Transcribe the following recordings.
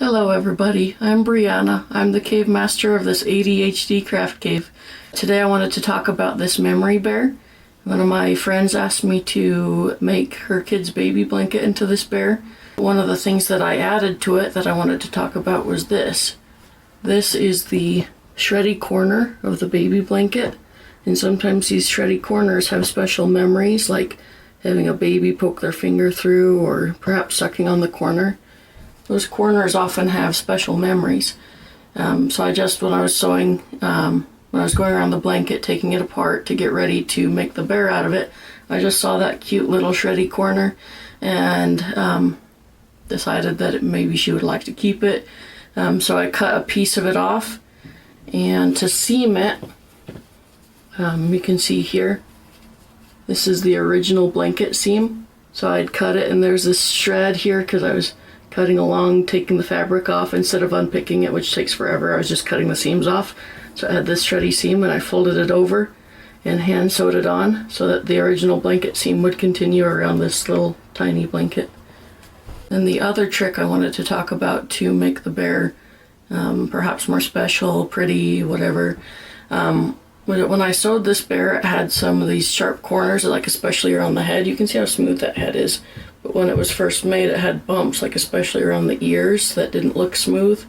Hello everybody, I'm Brianna. I'm the cave master of this ADHD craft cave. Today I wanted to talk about this memory bear. One of my friends asked me to make her kid's baby blanket into this bear. One of the things that I added to it that I wanted to talk about was this. This is the shreddy corner of the baby blanket, and sometimes these shreddy corners have special memories, like having a baby poke their finger through or perhaps sucking on the corner. Those corners often have special memories. So I just, when I was sewing, when I was going around the blanket, taking it apart to get ready to make the bear out of it, I just saw that cute little shreddy corner and decided that maybe she would like to keep it. So I cut a piece of it off, and to seam it, you can see here, this is the original blanket seam. So I'd cut it, and there's this shred here because I was cutting along, taking the fabric off instead of unpicking it, which takes forever. I was just cutting the seams off. So I had this shreddy seam and I folded it over and hand sewed it on so that the original blanket seam would continue around this little tiny blanket. And the other trick I wanted to talk about to make the bear perhaps more special, pretty, whatever. When I sewed this bear, it had some of these sharp corners, like especially around the head. You can see how smooth that head is. But when it was first made, it had bumps, like especially around the ears, that didn't look smooth.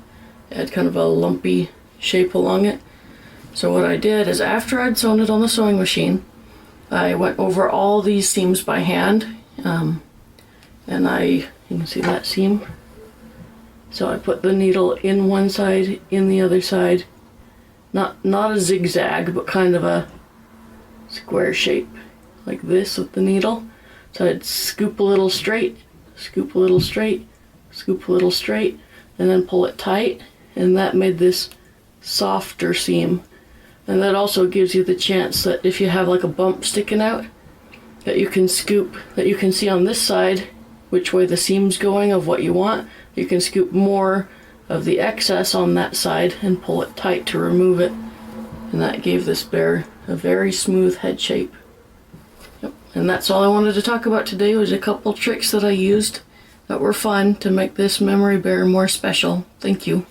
It had kind of a lumpy shape along it. So what I did is, after I'd sewn it on the sewing machine, I went over all these seams by hand. And you can see that seam. So I put the needle in one side, in the other side. Not a zigzag, but kind of a square shape, like this with the needle. So I'd scoop a little straight, scoop a little straight, scoop a little straight, and then pull it tight, and that made this softer seam. And that also gives you the chance that if you have like a bump sticking out, that you can scoop, that you can see on this side which way the seam's going of what you want. You can scoop more of the excess on that side and pull it tight to remove it. And that gave this bear a very smooth head shape. And that's all I wanted to talk about today, was a couple tricks that I used that were fun to make this memory bear more special. Thank you.